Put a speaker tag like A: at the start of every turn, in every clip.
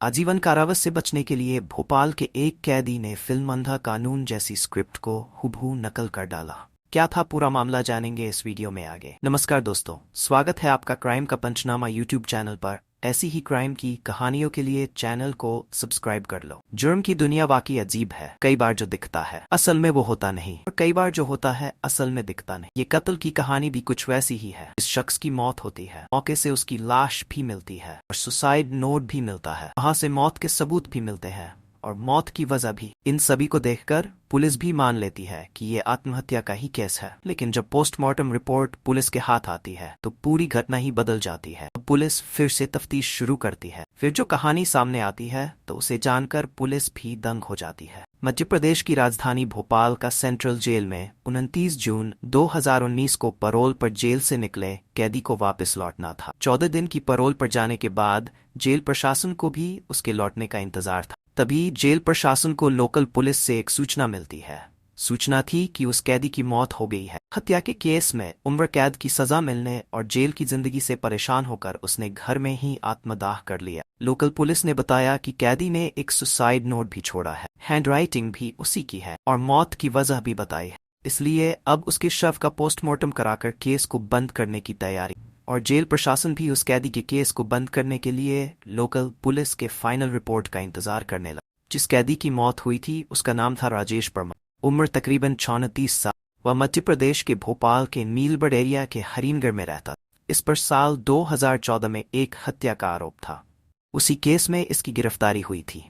A: आजीवन कारावास से बचने के लिए भोपाल के एक कैदी ने फिल्म अंधा कानून जैसी स्क्रिप्ट को हूबहू नकल कर डाला। क्या था पूरा मामला, जानेंगे इस वीडियो में आगे। नमस्कार दोस्तों, स्वागत है आपका क्राइम का पंचनामा यूट्यूब चैनल पर। ऐसी ही क्राइम की कहानियों के लिए चैनल को सब्सक्राइब कर लो। जुर्म की दुनिया वाकई अजीब है। कई बार जो दिखता है असल में वो होता नहीं, और कई बार जो होता है असल में दिखता नहीं। ये कत्ल की कहानी भी कुछ वैसी ही है। इस शख्स की मौत होती है, मौके से उसकी लाश भी मिलती है और सुसाइड नोट भी मिलता है। वहां से मौत के सबूत भी मिलते हैं और मौत की वजह भी। इन सभी को देखकर पुलिस भी मान लेती है कि ये आत्महत्या का ही केस है। लेकिन जब पोस्टमार्टम रिपोर्ट पुलिस के हाथ आती है तो पूरी घटना ही बदल जाती है। पुलिस फिर से तफ्तीश शुरू करती है। फिर जो कहानी सामने आती है तो उसे जानकर पुलिस भी दंग हो जाती है। मध्य प्रदेश की राजधानी भोपाल का सेंट्रल जेल में 29 जून 2019 को पैरोल पर जेल से निकले कैदी को वापस लौटना था। 14 दिन की पैरोल पर जाने के बाद जेल प्रशासन को भी उसके लौटने का इंतजार था। तभी जेल प्रशासन को लोकल पुलिस से एक सूचना मिलती है। सूचना थी कि उस कैदी की मौत हो गई है। हत्या के केस में उम्र कैद की सजा मिलने और जेल की जिंदगी से परेशान होकर उसने घर में ही आत्मदाह कर लिया। लोकल पुलिस ने बताया कि कैदी ने एक सुसाइड नोट भी छोड़ा है। हैंडराइटिंग भी उसी की है और मौत की वजह भी बताई है। इसलिए अब उसके शव का पोस्टमार्टम कराकर केस को बंद करने की तैयारी। और जेल प्रशासन भी उस कैदी के केस को बंद करने के लिए लोकल पुलिस के फाइनल रिपोर्ट का इंतजार करने लगा। जिस कैदी की मौत हुई थी उसका नाम था राजेश परमार। उम्र तकरीबन 34 साल। वह मध्य प्रदेश के भोपाल के नीलबढ़ एरिया के हरिनगढ़ में रहता। इस पर साल 2014 में एक हत्या का आरोप था। उसी केस में इसकी गिरफ्तारी हुई थी।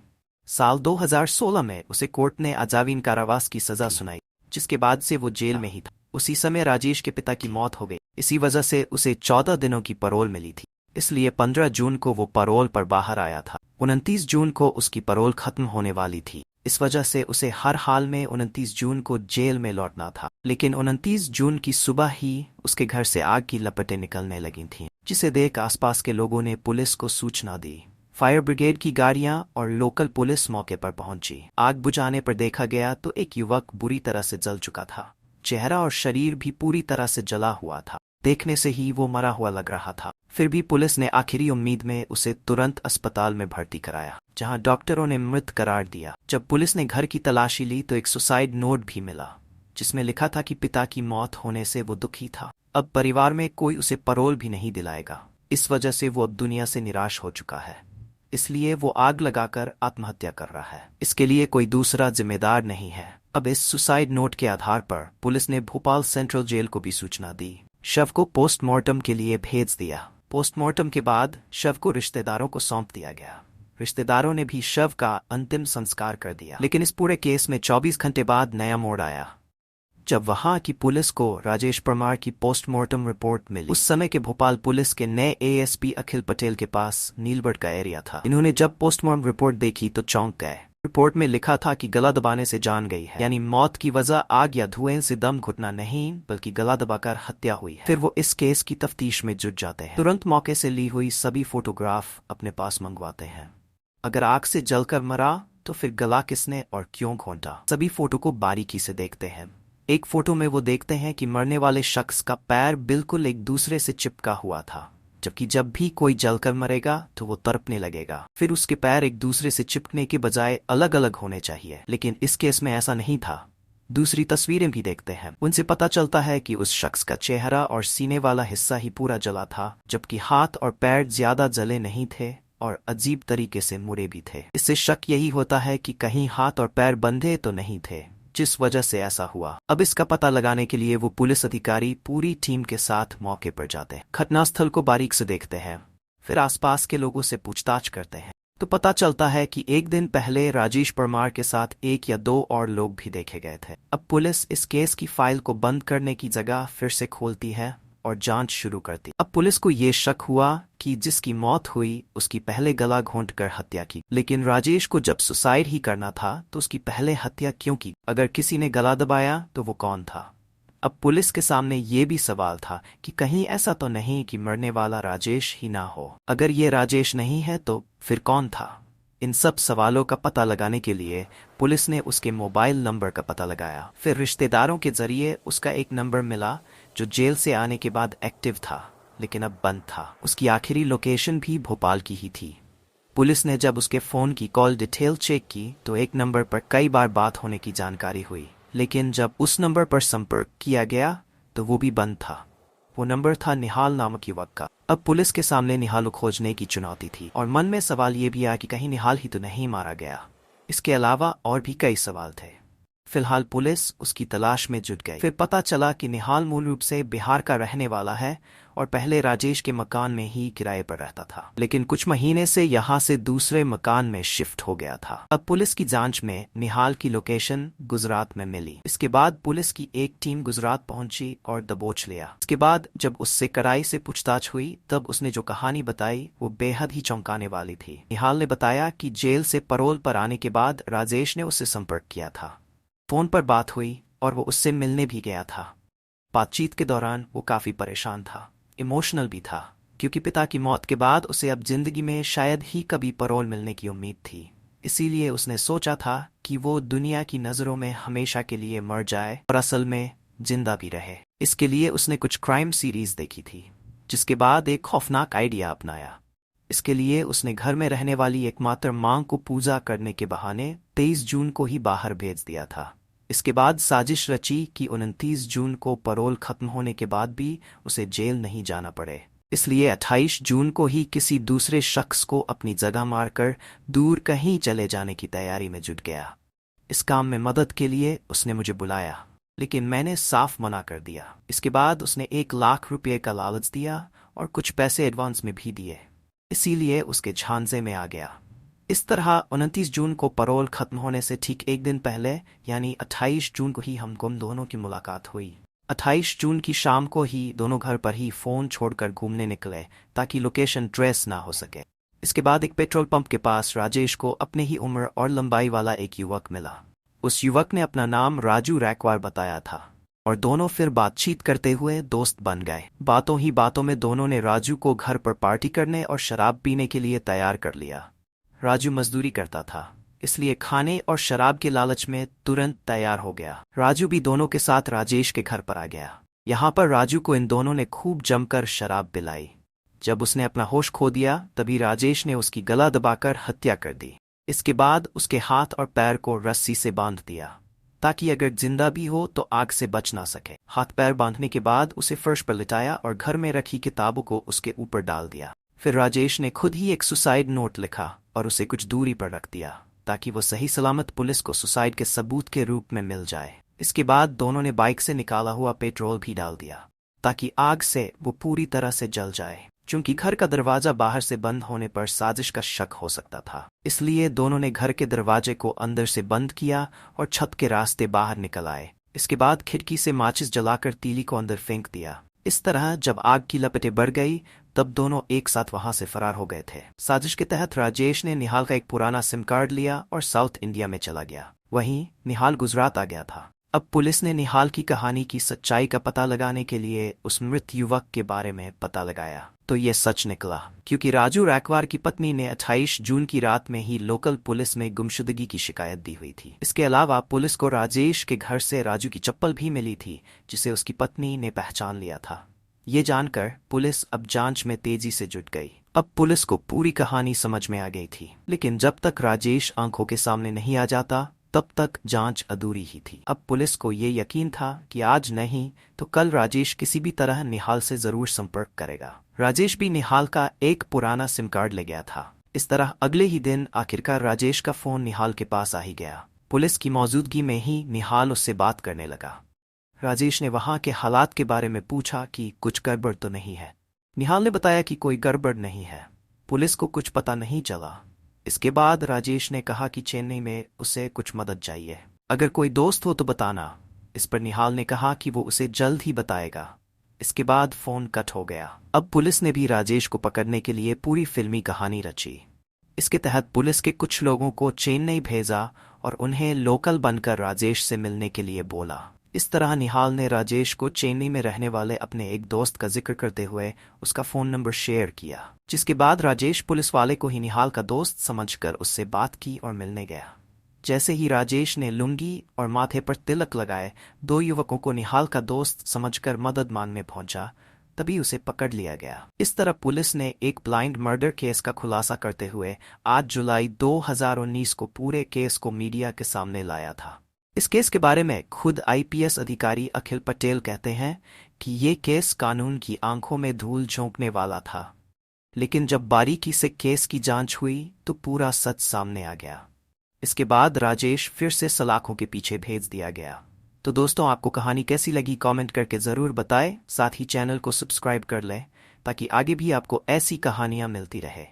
A: साल 2016 में उसे कोर्ट ने आजीवन कारावास की सजा सुनाई, जिसके बाद से वो जेल में ही था। उसी समय राजेश के पिता की मौत हो गई। इसी वजह से उसे 14 दिनों की पैरोल मिली थी। इसलिए 15 जून को वो पैरोल पर बाहर आया था। 29 जून को उसकी पैरोल खत्म होने वाली थी। इस वजह से उसे हर हाल में 29 जून को जेल में लौटना था। लेकिन 29 जून की सुबह ही उसके घर से आग की लपटें निकलने लगी थीं, जिसे देख आसपास के लोगों ने पुलिस को सूचना दी। फायर ब्रिगेड की गाड़ियां और लोकल पुलिस मौके पर पहुंची। आग बुझाने पर देखा गया तो एक युवक बुरी तरह से जल चुका था। चेहरा और शरीर भी पूरी तरह से जला हुआ था। देखने से ही वो मरा हुआ लग रहा था। फिर भी पुलिस ने आखिरी उम्मीद में उसे तुरंत अस्पताल में भर्ती कराया, जहां डॉक्टरों ने मृत करार दिया। जब पुलिस ने घर की तलाशी ली तो एक सुसाइड नोट भी मिला, जिसमें लिखा था कि पिता की मौत होने से वो दुखी था। अब परिवार में कोई उसे पैरोल भी नहीं दिलाएगा। इस वजह से वो अब दुनिया से निराश हो चुका है। इसलिए वो आग लगाकर आत्महत्या कर रहा है। इसके लिए कोई दूसरा जिम्मेदार नहीं है। अब इस सुसाइड नोट के आधार पर पुलिस ने भोपाल सेंट्रल जेल को भी सूचना दी। शव को पोस्टमार्टम के लिए भेज दिया। पोस्टमार्टम के बाद शव को रिश्तेदारों को सौंप दिया गया। रिश्तेदारों ने भी शव का अंतिम संस्कार कर दिया। लेकिन इस पूरे केस में 24 घंटे बाद नया मोड़ आया, जब वहां की पुलिस को राजेश परमार की पोस्टमार्टम रिपोर्ट मिली। उस समय के भोपाल पुलिस के नए एएसपी अखिल पटेल के पास नीलबढ़ का एरिया था। इन्होंने जब पोस्टमार्टम रिपोर्ट देखी तो चौंक गए। रिपोर्ट में लिखा था कि गला दबाने से जान गई है, यानी मौत की वजह आग या धुएं से दम घुटना नहीं बल्कि गला दबाकर हत्या हुई है। फिर वो इस केस की तफ्तीश में जुट जाते हैं। तुरंत मौके से ली हुई सभी फोटोग्राफ अपने पास मंगवाते हैं। अगर आग से जलकर मरा तो फिर गला किसने और क्यों घोंटा, सभी फोटो को बारीकी से देखते हैं। एक फोटो में वो देखते हैं कि मरने वाले शख्स का पैर बिल्कुल एक दूसरे से चिपका हुआ था, जबकि जब भी कोई जलकर मरेगा तो वो तड़पने लगेगा। फिर उसके पैर एक दूसरे से चिपकने के बजाय अलग अलग होने चाहिए, लेकिन इस केस में ऐसा नहीं था। दूसरी तस्वीरें भी देखते हैं। उनसे पता चलता है कि उस शख्स का चेहरा और सीने वाला हिस्सा ही पूरा जला था, जबकि हाथ और पैर ज्यादा जले नहीं थे और अजीब तरीके से मुड़े भी थे। इससे शक यही होता है कि कहीं हाथ और पैर बंधे तो नहीं थे, जिस वजह से ऐसा हुआ। अब इसका पता लगाने के लिए वो पुलिस अधिकारी पूरी टीम के साथ मौके पर जाते हैं। घटनास्थल को बारीक से देखते हैं। फिर आसपास के लोगों से पूछताछ करते हैं तो पता चलता है कि एक दिन पहले राजेश परमार के साथ एक या दो और लोग भी देखे गए थे। अब पुलिस इस केस की फाइल को बंद करने की जगह फिर से खोलती है और जांच शुरू करती। अब पुलिस को ये शक हुआ कि जिसकी मौत हुई उसकी पहले गला घोंटकर हत्या की। लेकिन राजेश को जब सुसाइड ही करना था तो उसकी पहले हत्या क्यों की? अगर किसी ने गला दबाया तो वो कौन था? अब पुलिस के सामने ये भी सवाल था कि कहीं ऐसा तो नहीं कि मरने वाला राजेश ही ना हो। अगर ये राजेश नहीं है तो फिर कौन था? इन सब सवालों का पता लगाने के लिए पुलिस ने उसके मोबाइल नंबर का पता लगाया। फिर रिश्तेदारों के जरिए उसका एक नंबर मिला जो जेल से आने के बाद एक्टिव था, लेकिन अब बंद था। उसकी आखिरी लोकेशन भी भोपाल की ही थी। पुलिस ने जब उसके फ़ोन की कॉल डिटेल चेक की तो एक नंबर पर कई बार बात होने की जानकारी हुई, लेकिन जब उस नंबर पर संपर्क किया गया तो वो भी बंद था। वो नंबर था निहाल नामक युवक का। अब पुलिस के सामने निहाल को खोजने की चुनौती थी और मन में सवाल ये भी आया कि कहीं निहाल ही तो नहीं मारा गया। इसके अलावा और भी कई सवाल थे। फिलहाल पुलिस उसकी तलाश में जुट गई। फिर पता चला कि निहाल मूल रूप से बिहार का रहने वाला है और पहले राजेश के मकान में ही किराए पर रहता था, लेकिन कुछ महीने से यहाँ से दूसरे मकान में शिफ्ट हो गया था। अब पुलिस की जांच में निहाल की लोकेशन गुजरात में मिली। इसके बाद पुलिस की एक टीम गुजरात पहुंची और दबोच लिया। इसके बाद जब उससे कड़ाई से पूछताछ हुई तब उसने जो कहानी बताई वो बेहद ही चौंकाने वाली थी। निहाल ने बताया कि जेल से पैरोल पर आने के बाद राजेश ने उससे संपर्क किया था। फोन पर बात हुई और वो उससे मिलने भी गया था। बातचीत के दौरान वो काफी परेशान था, इमोशनल भी था, क्योंकि पिता की मौत के बाद उसे अब जिंदगी में शायद ही कभी पैरोल मिलने की उम्मीद थी। इसीलिए उसने सोचा था कि वो दुनिया की नजरों में हमेशा के लिए मर जाए और असल में जिंदा भी रहे। इसके लिए उसने कुछ क्राइम सीरीज देखी थी, जिसके बाद एक खौफनाक आइडिया अपनाया। इसके लिए उसने घर में रहने वाली एकमात्र मां को पूजा करने के बहाने 23 जून को ही बाहर भेज दिया था। इसके बाद साजिश रची कि 29 जून को पैरोल खत्म होने के बाद भी उसे जेल नहीं जाना पड़े। इसलिए 28 जून को ही किसी दूसरे शख्स को अपनी जगह मारकर दूर कहीं चले जाने की तैयारी में जुट गया। इस काम में मदद के लिए उसने मुझे बुलाया, लेकिन मैंने साफ मना कर दिया। इसके बाद उसने 1 लाख रुपये का लालच दिया और कुछ पैसे एडवांस में भी दिए, इसीलिए उसके झांसे में आ गया। इस तरह 29 जून को पैरोल खत्म होने से ठीक एक दिन पहले यानी 28 जून को ही हम दोनों की मुलाकात हुई। 28 जून की शाम को ही दोनों घर पर ही फोन छोड़कर घूमने निकले ताकि लोकेशन ट्रेस ना हो सके। इसके बाद एक पेट्रोल पंप के पास राजेश को अपने ही उम्र और लंबाई वाला एक युवक मिला। उस युवक ने अपना नाम राजू रैकवार बताया था और दोनों फिर बातचीत करते हुए दोस्त बन गए। बातों ही बातों में दोनों ने राजू को घर पर पार्टी करने और शराब पीने के लिए तैयार कर लिया। राजू मजदूरी करता था, इसलिए खाने और शराब के लालच में तुरंत तैयार हो गया। राजू भी दोनों के साथ राजेश के घर पर आ गया। यहाँ पर राजू को इन दोनों ने खूब जमकर शराब पिलाई। जब उसने अपना होश खो दिया तभी राजेश ने उसकी गला दबाकर हत्या कर दी। इसके बाद उसके हाथ और पैर को रस्सी से बांध दिया ताकि अगर जिंदा भी हो तो आग से बच ना सके। हाथ पैर बांधने के बाद उसे फर्श पर लिटाया और घर में रखी किताबों को उसके ऊपर डाल दिया। फिर राजेश ने खुद ही एक सुसाइड नोट लिखा और उसे कुछ दूरी पर रख दिया ताकि वो सही सलामत पुलिस को सुसाइड के सबूत के रूप में मिल जाए। इसके बाद दोनों ने बाइक से निकाला हुआ पेट्रोल भी डाल दिया ताकि आग से वो पूरी तरह से जल जाए। चूंकि घर का दरवाजा बाहर से बंद होने पर साजिश का शक हो सकता था, इसलिए दोनों ने घर के दरवाजे को अंदर से बंद किया और छत के रास्ते बाहर निकल आए। इसके बाद खिड़की से माचिस जलाकर तीली को अंदर फेंक दिया। इस तरह जब आग की लपटें बढ़ गई तब दोनों एक साथ वहां से फरार हो गए थे। साजिश के तहत राजेश ने निहाल का एक पुराना सिम कार्ड लिया और साउथ इंडिया में चला गया। वहीं निहाल गुजरात आ गया था। अब पुलिस ने निहाल की कहानी की सच्चाई का पता लगाने के लिए उस मृत युवक के बारे में पता लगाया तो ये सच निकला, क्योंकि राजू रैकवार की पत्नी ने 28 जून की रात में ही लोकल पुलिस में गुमशुदगी की शिकायत दी हुई थी। इसके अलावा पुलिस को राजेश के घर से राजू की चप्पल भी मिली थी जिसे उसकी पत्नी ने पहचान लिया था। ये जानकर पुलिस अब जांच में तेजी से जुट गई। अब पुलिस को पूरी कहानी समझ में आ गई थी, लेकिन जब तक राजेश आंखों के सामने नहीं आ जाता तब तक जांच अधूरी ही थी। अब पुलिस को ये यकीन था कि आज नहीं तो कल राजेश किसी भी तरह निहाल से जरूर संपर्क करेगा। राजेश भी निहाल का एक पुराना सिम कार्ड ले गया था। इस तरह अगले ही दिन आखिरकार राजेश का फोन निहाल के पास आ ही गया। पुलिस की मौजूदगी में ही निहाल उससे बात करने लगा। राजेश ने वहां के हालात के बारे में पूछा कि कुछ गड़बड़ तो नहीं है। निहाल ने बताया कि कोई गड़बड़ नहीं है, पुलिस को कुछ पता नहीं चला। इसके बाद राजेश ने कहा कि चेन्नई में उसे कुछ मदद चाहिए, अगर कोई दोस्त हो तो बताना। इस पर निहाल ने कहा कि वो उसे जल्द ही बताएगा। इसके बाद फोन कट हो गया। अब पुलिस ने भी राजेश को पकड़ने के लिए पूरी फिल्मी कहानी रची। इसके तहत पुलिस के कुछ लोगों को चेन्नई भेजा और उन्हें लोकल बनकर राजेश से मिलने के लिए बोला। इस तरह निहाल ने राजेश को चेन्नई में रहने वाले अपने एक दोस्त का जिक्र करते हुए उसका फोन नंबर शेयर किया, जिसके बाद राजेश पुलिस वाले को ही निहाल का दोस्त समझकर उससे बात की और मिलने गया। जैसे ही राजेश ने लुंगी और माथे पर तिलक लगाए, दो युवकों को निहाल का दोस्त समझकर मदद मांगने पहुंचा तभी उसे पकड़ लिया गया। इस तरह पुलिस ने एक ब्लाइंड मर्डर केस का खुलासा करते हुए 8 जुलाई 2019 को पूरे केस को मीडिया के सामने लाया था। इस केस के बारे में खुद आईपीएस अधिकारी अखिल पटेल कहते हैं कि ये केस कानून की आंखों में धूल झोंकने वाला था, लेकिन जब बारीकी से केस की जांच हुई तो पूरा सच सामने आ गया। इसके बाद राजेश फिर से सलाखों के पीछे भेज दिया गया। तो दोस्तों, आपको कहानी कैसी लगी कमेंट करके ज़रूर बताएं। साथ ही चैनल को सब्सक्राइब कर लें ताकि आगे भी आपको ऐसी कहानियां मिलती रहे।